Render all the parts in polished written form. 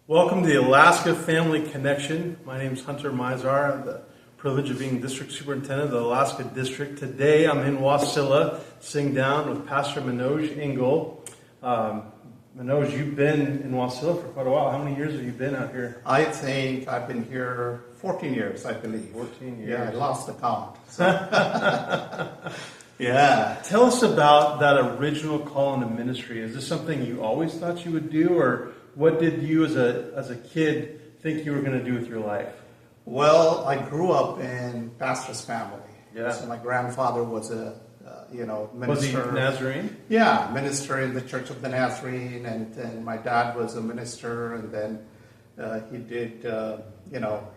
Welcome to the Alaska Family Connection. My name is Hunter Mizar. I have the privilege of being District Superintendent of the Alaska District. Today I'm in Wasilla, sitting down with Pastor Manoj Ingle. Manoj, you've been in Wasilla for quite a while. How many years have you been out here? I think I've been here 14 years, I believe. 14 years. Yeah, I lost the count. So. Yeah. Tell us about that original call into ministry. Is this something you always thought you would do, or what did you as a kid think you were going to do with your life? Well, I grew up in pastor's family. Yeah. So my grandfather was a minister. Was he Nazarene? Yeah, minister in the Church of the Nazarene, and then my dad was a minister, and then he did,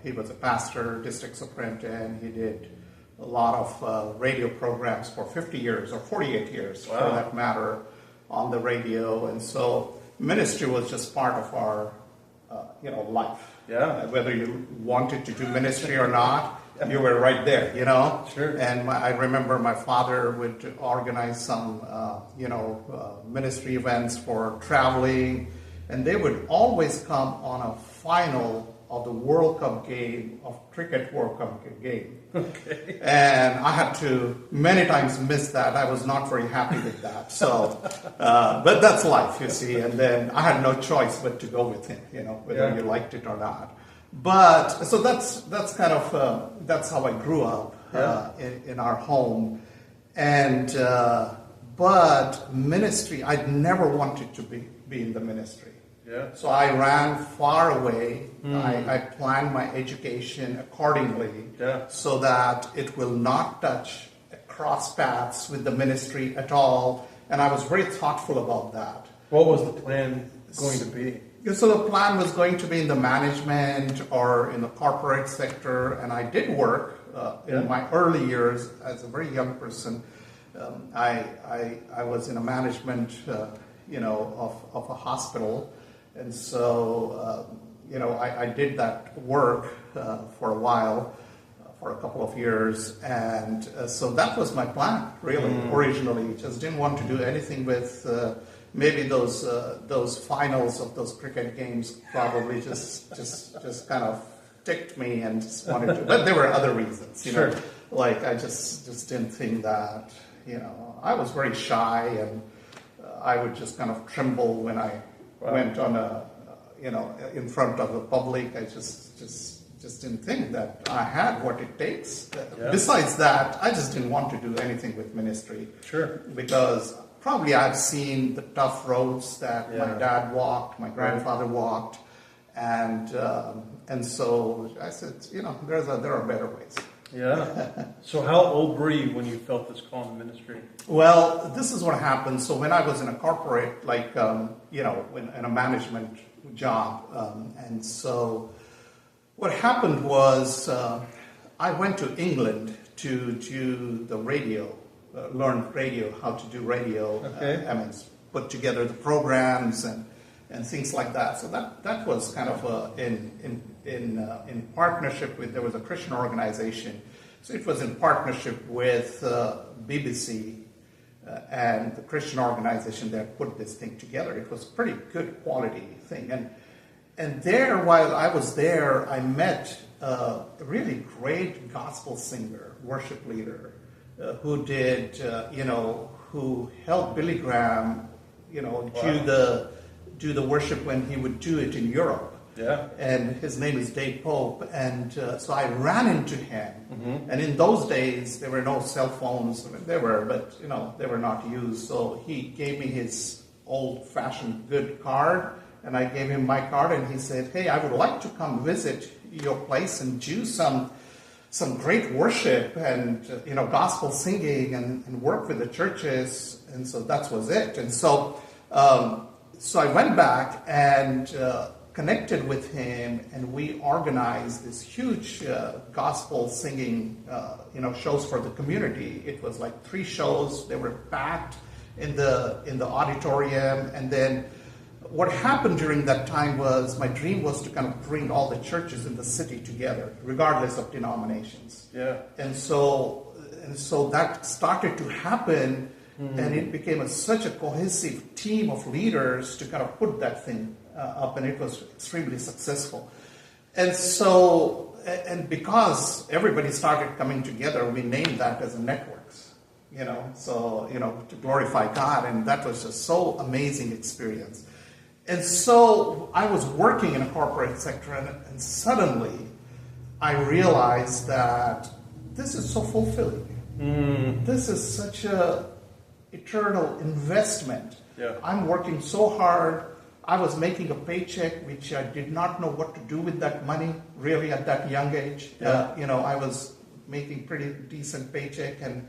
he was a pastor, district superintendent. He did a lot of radio programs for 50 years or 48 years, wow, for that matter, on the radio, and so ministry was just part of our, life. Yeah. Whether you wanted to do ministry or not, you were right there, Sure. And I remember my father would organize some, ministry events for traveling, and they would always come on a final of the World Cup game, of cricket World Cup game. Okay. And I had to many times miss that. I was not very happy with that. So, but that's life, you see. And then I had no choice but to go with him, whether you liked it or not. But so that's kind of that's how I grew up in our home. And but ministry, I'd never wanted to be in the ministry. Yeah. So I ran far away. I planned my education accordingly, so that it will not touch cross paths with the ministry at all. And I was very thoughtful about that. What was the plan going to be? So the plan was going to be in the management or in the corporate sector, and I did work in my early years as a very young person. I was in a management, of a hospital. And so, I did that work for a while, for a couple of years. And so that was my plan, really, originally. Just didn't want to do anything with maybe those finals of those cricket games probably just kind of ticked me and just wanted to. But there were other reasons, Sure. Like I just didn't think that, I was very shy, and I would just kind of tremble when I went on in front of the public. I just didn't think that I had what it takes. Besides that, I just didn't want to do anything with ministry. Sure. Because probably I've seen the tough roads that my dad walked, my grandfather walked, and so I said, there are better ways. Yeah. So how old were you when you felt this call to ministry? Well, this is what happened. So when I was in a corporate, in a management job, and so what happened was I went to England to do the radio, learn radio, how to do radio. Okay. Put together the programs and things like that. So that was kind of in partnership with, there was a Christian organization. So it was in partnership with BBC and the Christian organization that put this thing together. It was a pretty good quality thing. And there, while I was there, I met a really great gospel singer, worship leader, who did, who helped Billy Graham, do the worship when he would do it in Europe. Yeah. And his name is Dave Pope. And so I ran into him. And in those days, there were no cell phones. There were, but, they were not used. So he gave me his old-fashioned good card, and I gave him my card, and he said, hey, I would like to come visit your place and do some great worship and, gospel singing and work with the churches. And so that was it. And so I went back and connected with him, and we organized this huge gospel singing, shows for the community. It was like 3 shows. They were packed in the auditorium. And then what happened during that time was my dream was to kind of bring all the churches in the city together, regardless of denominations. Yeah. And so that started to happen. And it became such a cohesive team of leaders to kind of put that thing up, and it was extremely successful. And so, and because everybody started coming together, we named that as a networks, to glorify God, and that was just so amazing experience. And so I was working in a corporate sector, and suddenly I realized that this is so fulfilling. This is such a eternal investment. Yeah. I'm working so hard. I was making a paycheck, which I did not know what to do with that money, really, at that young age. Yeah. I was making pretty decent paycheck, and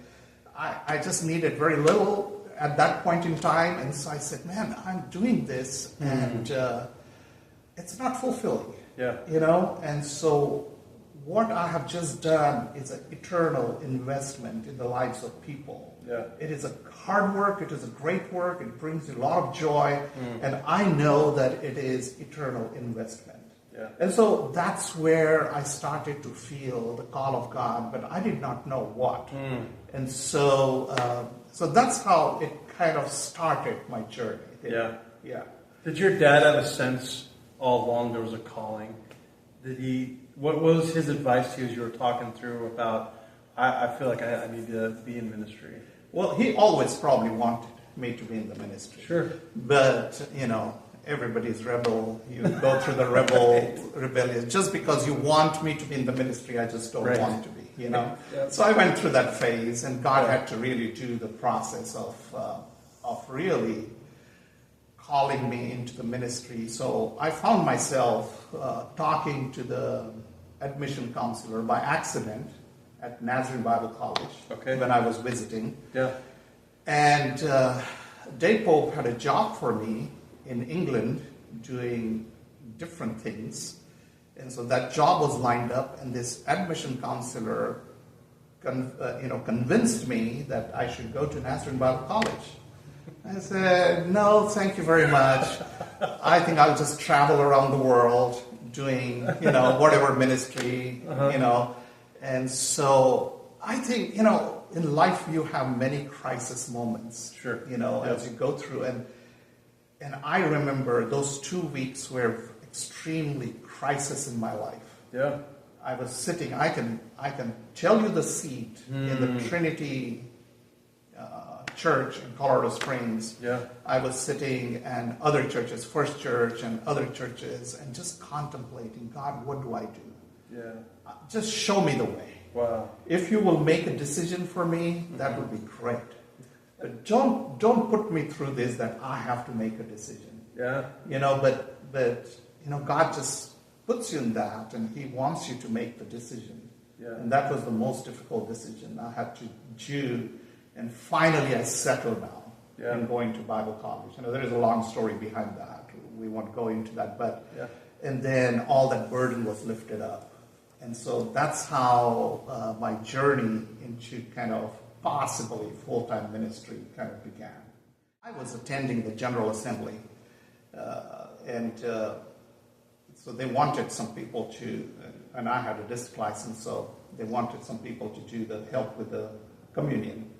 I just needed very little at that point in time. And so I said, man, I'm doing this, and it's not fulfilling. Yeah. And so what I have just done is an eternal investment in the lives of people. Yeah. It is a hard work, it is a great work, it brings you a lot of joy, and I know that it is eternal investment. Yeah. And so that's where I started to feel the call of God, but I did not know what. And so that's how it kind of started my journey. Yeah. Yeah. Did your dad have a sense all along there was a calling? What was his advice to you as you were talking through about, I feel like I need to be in ministry? Well, he always probably wanted me to be in the ministry. Sure. But, everybody's rebel. You go through the rebellion. Just because you want me to be in the ministry, I just don't want to be, Yeah. So I went through that phase, and God had to really do the process of really calling me into the ministry. So I found myself talking to the admission counselor by accident at Nazarene Bible College when I was visiting. Yeah. And Dave Pope had a job for me in England doing different things. And so that job was lined up, and this admission counselor convinced me that I should go to Nazarene Bible College. I said, no, thank you very much. I think I'll just travel around the world doing, whatever ministry, And so I think, in life you have many crisis moments, Sure. As you go through. And I remember those 2 weeks were extremely crisis in my life. Yeah. I was sitting, I can tell you the seat in the Trinity Church in Colorado Springs. Yeah. I was sitting and other churches, First Church and other churches, and just contemplating, God, what do I do? Yeah. Just show me the way. Wow. If you will make a decision for me, that would be great. But don't put me through this that I have to make a decision. Yeah. But God just puts you in that, and He wants you to make the decision. Yeah. And that was the most difficult decision I had to do. And finally, I settled down in going to Bible college. There is a long story behind that. We won't go into that, but and then all that burden was lifted up, and so that's how my journey into kind of possibly full-time ministry kind of began. I was attending the General Assembly, and so they wanted some people to, and I had a district license, so they wanted some people to do the help with the communion.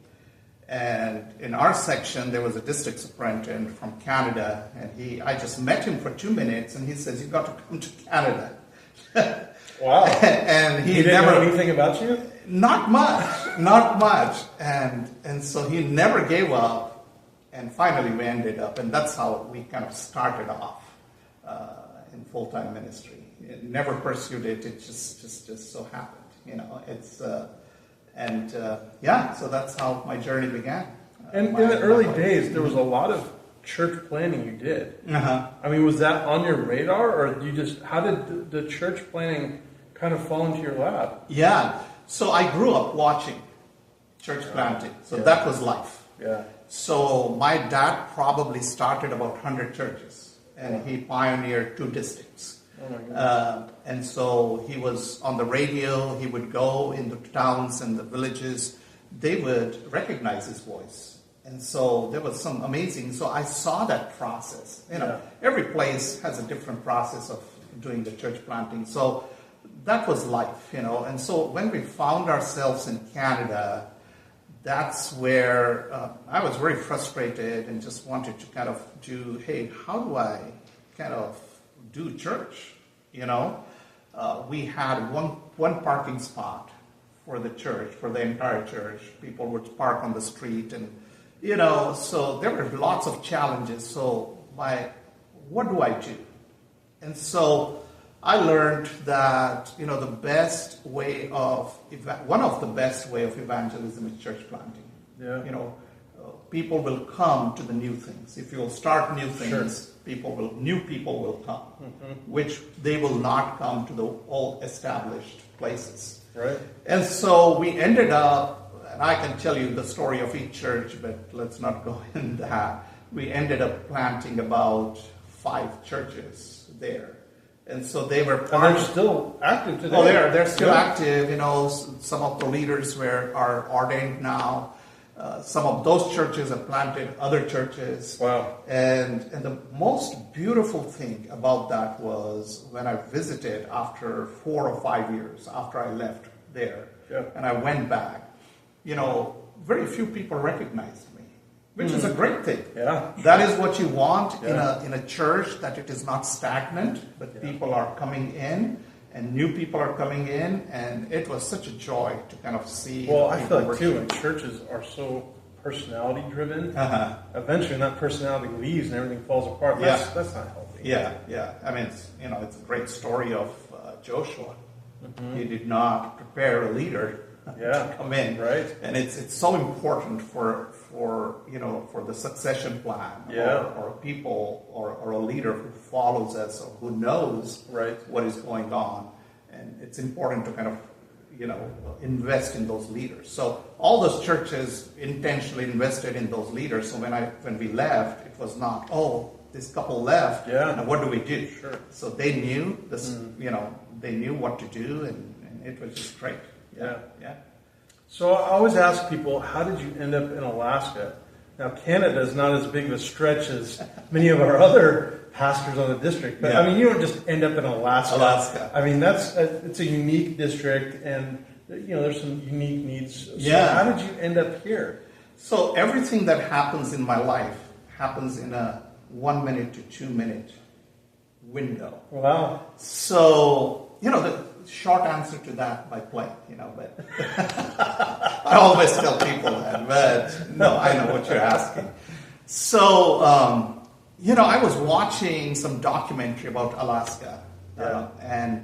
And in our section, there was a district superintendent from Canada, and I just met him for 2 minutes, and he says, "You got to come to Canada." Wow! And he didn't never know anything about you? Not much, and so he never gave up, and finally we ended up, and that's how we kind of started off in full-time ministry. It never pursued it; it just so happened, so that's how my journey began. And in the early days, there was a lot of church planning you did. Uh-huh. I mean, was that on your radar, or how did the church planning kind of fall into your lap? Yeah. So I grew up watching church planting. So that was life. Yeah. So my dad probably started about 100 churches, and he pioneered 2 districts. Oh my goodness. And so he was on the radio. He would go in the towns and the villages. They would recognize his voice. And so there was some amazing. So I saw that process. Every place has a different process of doing the church planting. So that was life, And so when we found ourselves in Canada, that's where I was very frustrated and just wanted to kind of do, hey, how do I kind of do church? We had one parking spot for the church, for the entire church. People would park on the street, and so there were lots of challenges. So what do I do? And so I learned that one of the best way of evangelism is church planting. Yeah. People will come to the new things. If you'll start new things, Sure. new people will come, which they will not come to the old established places. Right. And so we ended up, and I can tell you the story of each church, but let's not go in that. We ended up planting about 5 churches there. And so they were And they're still active today. Oh, they're still Yeah. active. Some of the leaders are ordained now. Some of those churches have planted other churches. Wow. And the most beautiful thing about that was when I visited after 4 or 5 years after I left there, Yeah. and I went back. Very few people recognized me, which is a great thing. Yeah. That is what you want Yeah. in a church, that it is not stagnant, but people are coming in, and new people are coming in, and it was such a joy to kind of see. Well, I people feel like too, worship. when churches are so personality driven, Uh-huh. eventually when that personality leaves and everything falls apart, that's not healthy. Yeah. I mean, it's a great story of Joshua. He did not prepare a leader to come in, right. And it's so important for the succession plan, or people or a leader who follows us or who knows Right. what is going on, and it's important to kind of invest in those leaders. So all those churches intentionally invested in those leaders. So when we left, it was not, this couple left. Yeah. Now what do we do? Sure. So they knew this. They knew what to do, and it was just great. Yeah. Yeah. So I always ask people, how did you end up in Alaska? Now, Canada is not as big of a stretch as many of our other pastors on the district, but Yeah. I mean, you don't just end up in Alaska. I mean, it's a unique district, and there's some unique needs. So Yeah. how did you end up here? So everything that happens in my life happens in a 1 minute to 2 minute window. Wow. So, the short answer to that by plane, but I always tell people that, but no, I know what you're asking. So, I was watching some documentary about Alaska, and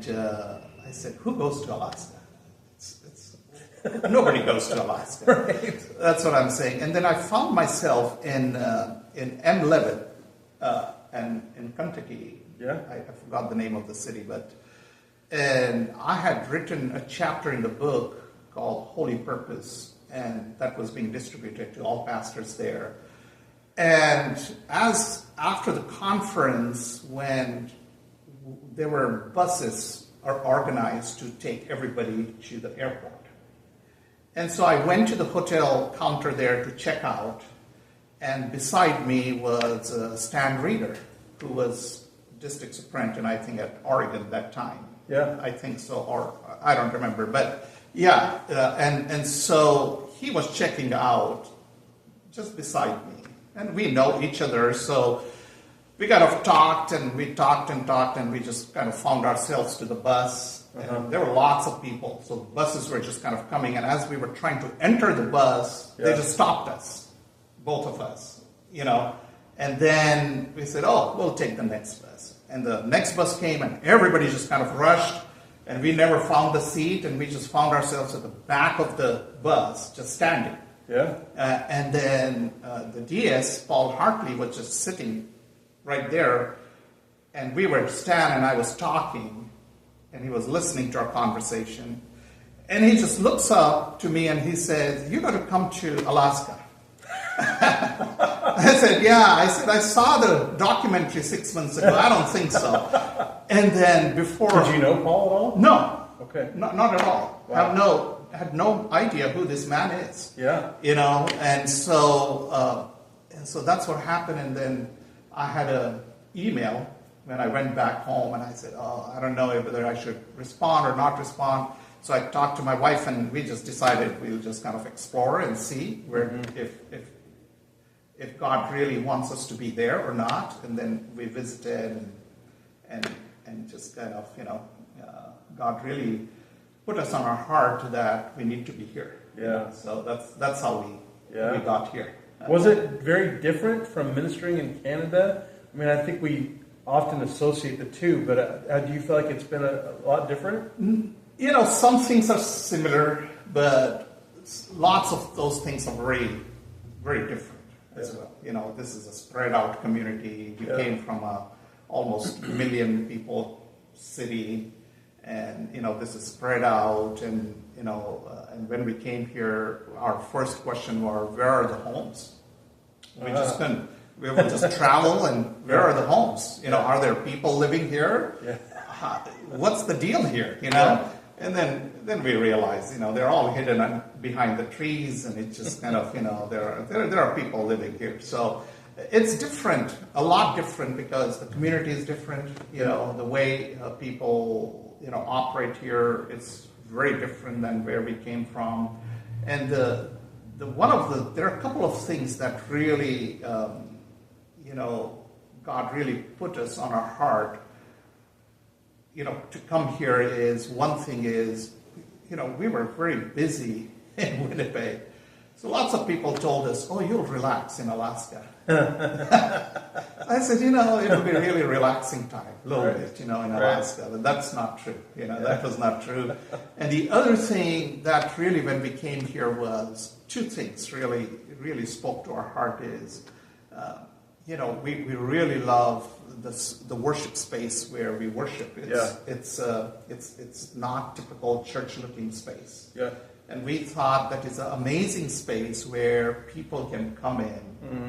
I said, who goes to Alaska? Nobody goes to Alaska. Right. That's what I'm saying. And then I found myself in M11 and in Kentucky. Yeah. I forgot the name of the city, and I had written a chapter in the book called Holy Purpose, and that was being distributed to all pastors there. And after the conference, when there were buses are organized to take everybody to the airport. And so I went to the hotel counter there to check out, and beside me was Stan Reeder, who was district superintendent, I think, at Oregon that time. Yeah. I think so, or I don't remember. But yeah, and so he was checking out just beside me. And we know each other, so we kind of talked, and we just kind of found ourselves to the bus. Uh-huh. And there were lots of people, so the buses were just kind of coming. And as we were trying to enter the bus, they just stopped us, both of us, And then we said, we'll take the next bus. And the next bus came, and everybody just kind of rushed, and we never found the seat, and we just found ourselves at the back of the bus, just standing. Yeah. And then the DS, Paul Hartley, was just sitting right there, and Stan and I was talking, and he was listening to our conversation, and he just looks up to me and he says, "You're going to come to Alaska." I said, "Yeah." I said, "I saw the documentary 6 months ago. I don't think so." And then before... Did you know Paul at all? No. Okay. Not at all. Wow. Had no idea who this man is. Yeah. And so that's what happened. And then I had an email when I went back home, and I said, I don't know whether I should respond or not respond. So I talked to my wife, and we just decided we'll just kind of explore and see where if God really wants us to be there or not. And then we visited and just kind of, God really put us on our heart that we need to be here. Yeah. So that's how we got here. Was it very different from ministering in Canada? I mean, I think we often associate the two, but do you feel like it's been a lot different? Some things are similar, but lots of those things are very, very different as well. This is a spread out community. We came from a almost million people city, and this is spread out, and and when we came here, our first question was, where are the homes? We just couldn't. We would just travel, and where are the homes? Are there people living here? Yeah. What's the deal here? And then we realized, they're all hidden behind the trees, and it's just kind of, there are people living here. So it's different, a lot different, because the community is different. The way people, operate here, it's very different than where we came from. And there are a couple of things that really, God really put us on our heart, to come here. Is one thing is, we were very busy in Winnipeg. So lots of people told us, oh, you'll relax in Alaska. I said, it'll be really relaxing time, a little bit, in Alaska. But that's not true. That was not true. And the other thing that really, when we came here, was two things really, really spoke to our heart is, we really love the worship space where we worship. It's not typical church-looking space. Yeah. And we thought that is an amazing space where people can come in,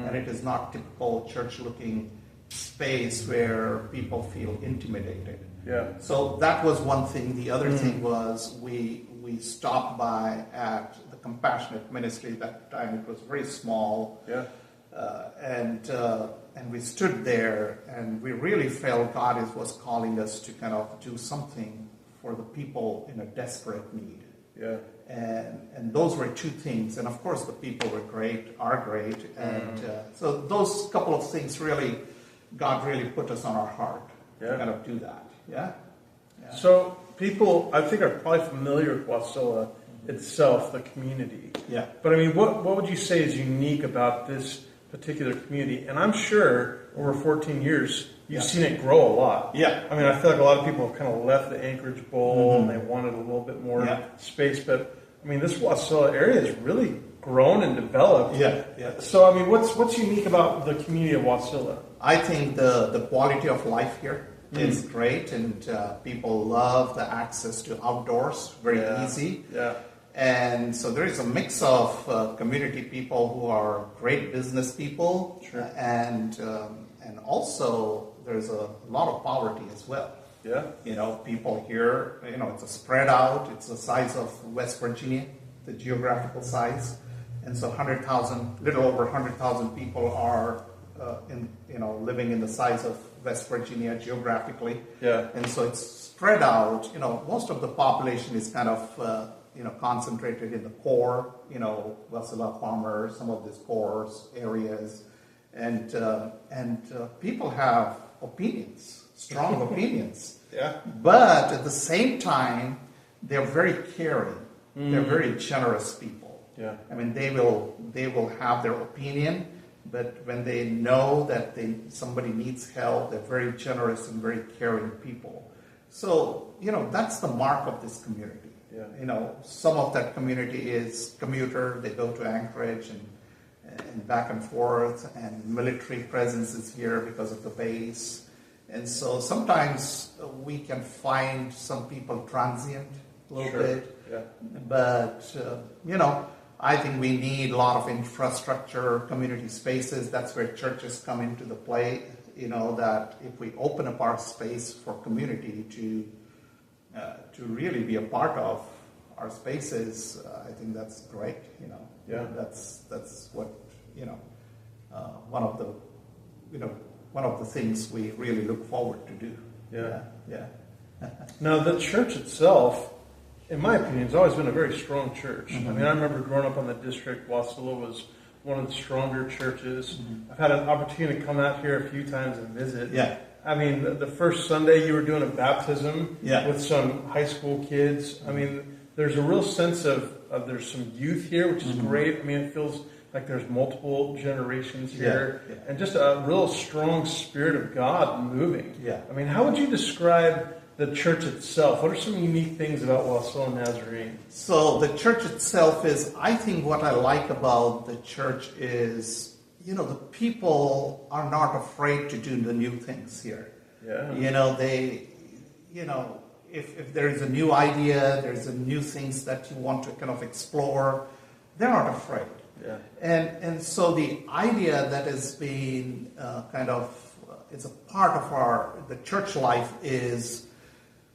and it is not typical church-looking space where people feel intimidated. Yeah. So that was one thing. The other thing was we stopped by at the Compassionate Ministry. That time it was very small. Yeah. And we stood there, and we really felt God was calling us to kind of do something for the people in a desperate need. Yeah. And those were two things. And of course, the people are great. And so those couple of things really, God really put us on our heart to kind of do that. Yeah. So people, I think, are probably familiar with Wasilla itself, the community. Yeah. But I mean, what would you say is unique about this particular community? And I'm sure over 14 years, you've seen it grow a lot. Yeah. I mean, I feel like a lot of people have kind of left the Anchorage Bowl and they wanted a little bit more space. But I mean, this Wasilla area has really grown and developed. Yeah. So I mean, what's unique about the community of Wasilla? I think the quality of life here is great, and people love the access to outdoors, very easy. Yeah. And so there is a mix of community people who are great business people, and also there's a lot of poverty as well. Yeah. People here, it's a spread out. It's the size of West Virginia, the geographical size, and so little over 100,000 people are living in the size of West Virginia geographically. Yeah. And so it's spread out. Most of the population is kind of concentrated in the core, Wasilla Farmers, some of these core areas, and people have opinions, strong opinions. Yeah. But at the same time, they're very caring. They're very generous people. Yeah. I mean, they will have their opinion, but when they know that somebody needs help, they're very generous and very caring people. So that's the mark of this community. Yeah. Some of that community is commuter. They go to Anchorage and back and forth, and military presence is here because of the base. And so sometimes we can find some people transient a little bit. Yeah. But, I think we need a lot of infrastructure, community spaces. That's where churches come into the play. That if we open up our space for community to really be a part of our spaces, I think that's great. Yeah. That's what one of the things we really look forward to do. Yeah. Now the church itself in my opinion, it's always been a very strong church. I mean, I remember growing up on the district, Wasilla was one of the stronger churches. I've had an opportunity to come out here a few times and visit. Yeah. I mean, the first Sunday you were doing a baptism Yeah. with some high school kids. I mean, there's a real sense of there's some youth here, which is great. I mean, it feels like there's multiple generations here, Yeah. and just a real strong spirit of God moving. Yeah. I mean, how would you describe the church itself? What are some unique things about Wasilla Nazarene? So the church itself is, I think what I like about the church is, the people are not afraid to do the new things here. Yeah. If there is a new idea, there's a new things that you want to kind of explore, they're not afraid. Yeah. And so the idea that has been it's a part of the church life is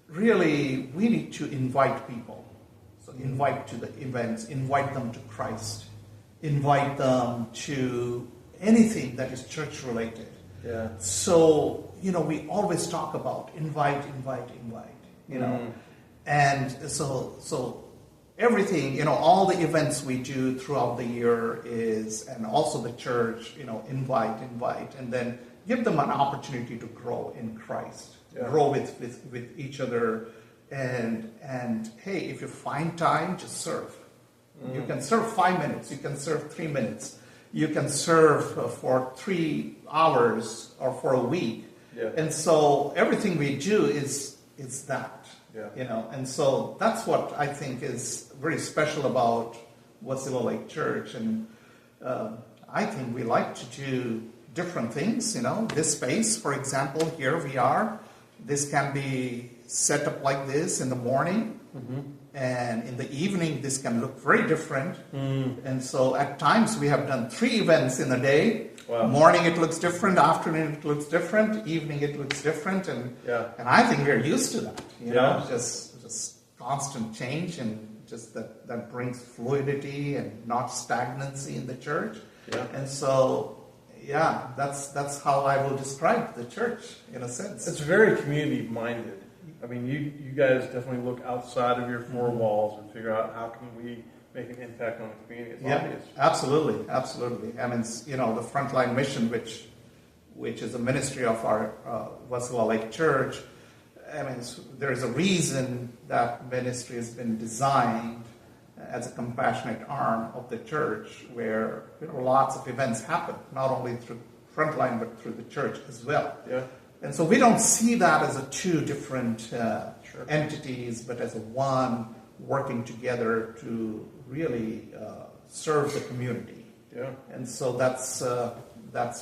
really we need to invite people. So invite to the events, invite them to Christ, invite them to anything that is church related. Yeah. So, we always talk about invite, and so everything, all the events we do throughout the year and also the church, invite, and then give them an opportunity to grow in Christ, grow with each other, and hey, if you find time, just serve. You can serve 5 minutes, you can serve 3 minutes, you can serve for 3 hours or for a week. Yeah. And so everything we do is that. Yeah. And so that's what I think is very special about Wasilla Lake Church. And I think we like to do different things. This space, for example, here we are. This can be set up like this in the morning. And in the evening, this can look very different. And so at times we have done 3 events in a day. Wow. Morning it looks different, afternoon it looks different, evening it looks different, and I think we're used to that. Just constant change, and just that brings fluidity and not stagnancy in the church. Yeah. And so, that's how I will describe the church in a sense. It's very community minded. I mean, you guys definitely look outside of your 4 walls and figure out how can we make an impact on the community. It's obvious. Absolutely. I mean, the Frontline Mission, which is a ministry of our Wasilla Lake Church. I mean, there's a reason that ministry has been designed as a compassionate arm of the church, where lots of events happen, not only through Frontline but through the church as well. Yeah. And so we don't see that as 2 different entities, but as one working together to really serve the community. Yeah. And so that's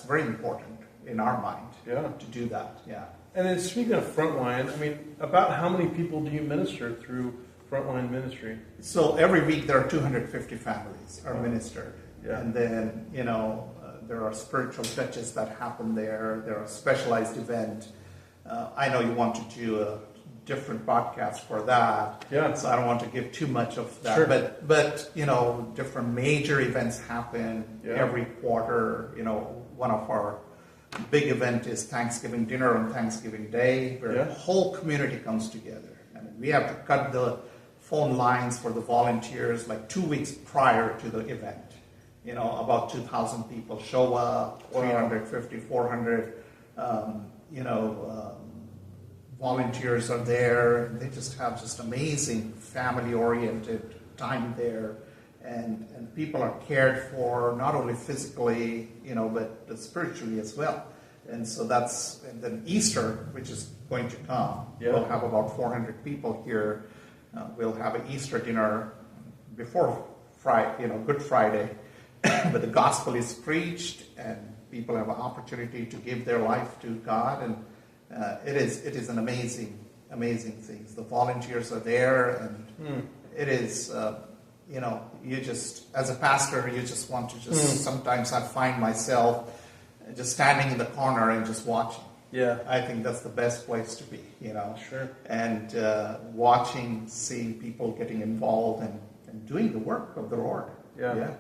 very important in our mind to do that. Yeah. And then speaking of Frontline, I mean, about how many people do you minister through Frontline Ministry? So every week there are 250 families are ministered. Yeah. And then, there are spiritual touches that happen there. There are specialized events. I know you want to do a different podcast for that. Yeah. So I don't want to give too much of that. Sure. But different major events happen every quarter. One of our big event is Thanksgiving dinner on Thanksgiving Day, where the whole community comes together. And we have to cut the phone lines for the volunteers like 2 weeks prior to the event. About 2,000 people show up, 350, 400, volunteers are there. And they just have amazing family-oriented time there. And people are cared for, not only physically, but spiritually as well. And so and then Easter, which is going to come. We'll have about 400 people here. We'll have an Easter dinner before Friday, Good Friday. But the gospel is preached, and people have an opportunity to give their life to God, and it is an amazing thing. The volunteers are there, and it is you just, as a pastor, you just want to sometimes I find myself just standing in the corner and just watching. Yeah, I think that's the best place to be. Sure. And watching, seeing people getting involved and doing the work of the Lord. Yeah.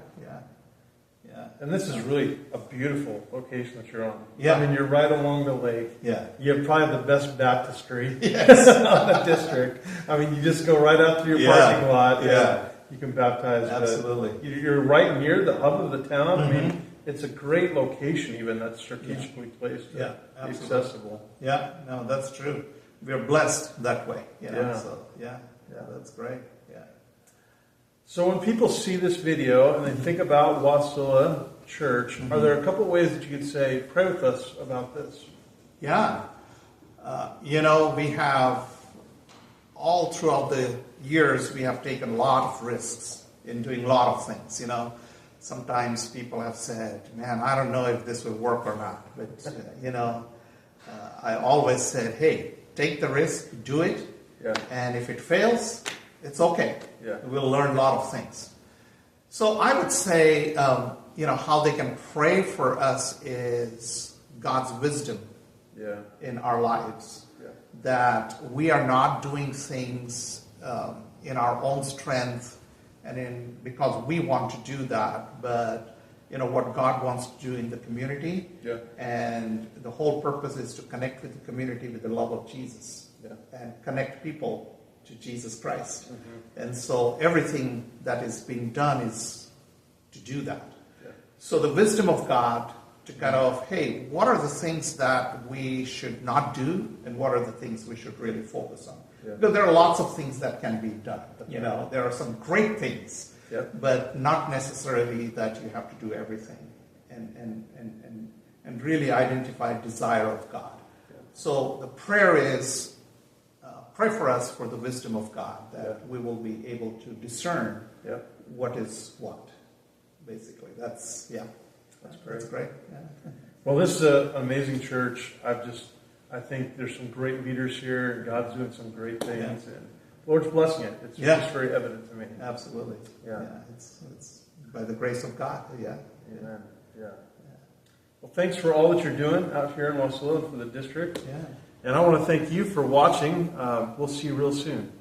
Yeah. And this is really a beautiful location that you're on. Yeah. I mean, you're right along the lake. Yeah. You have probably the best baptistry Yes. on the district. I mean, you just go right out to your parking lot. Yeah. And you can baptize. Absolutely. You're right near the hub of the town. I mean, Mhm. it's a great location, even that's strategically placed to Yeah, be absolutely. accessible. Yeah, no, that's true. We're blessed that way. You know? Yeah. So, yeah, that's great. Yeah. So when people see this video and they think about Wasilla Church, are there a couple of ways that you could say, pray with us about this? Yeah. We have, all throughout the years, we have taken a lot of risks in doing a lot of things, Sometimes people have said, man, I don't know if this will work or not. But, I always said, hey, take the risk, do it. Yeah. And if it fails, it's okay. Yeah. We'll learn a lot of things. So I would say, how they can pray for us is God's wisdom in our lives. Yeah. That we are not doing things in our own strength and because we want to do that, but what God wants to do in the community. Yeah. And the whole purpose is to connect with the community with the love of Jesus and connect people to Jesus Christ. Mm-hmm. And so everything that is being done is to do that. Yeah. So the wisdom of God to kind of, hey, what are the things that we should not do and what are the things we should really focus on? Yeah. Because there are lots of things that can be done. There are some great things, but not necessarily that you have to do everything and really identify desire of God. Yeah. So the prayer is, pray for us for the wisdom of God, that we will be able to discern what is what, basically. That's great. That's great. Yeah. Well, this is an amazing church. I think there's some great leaders here, and God's doing some great things, and the Lord's blessing it. It's just very evident to me. Absolutely. Yeah. It's by the grace of God. Yeah. Amen. Yeah. Well, thanks for all that you're doing out here in Wasilla and for the district. Yeah. And I want to thank you for watching. We'll see you real soon.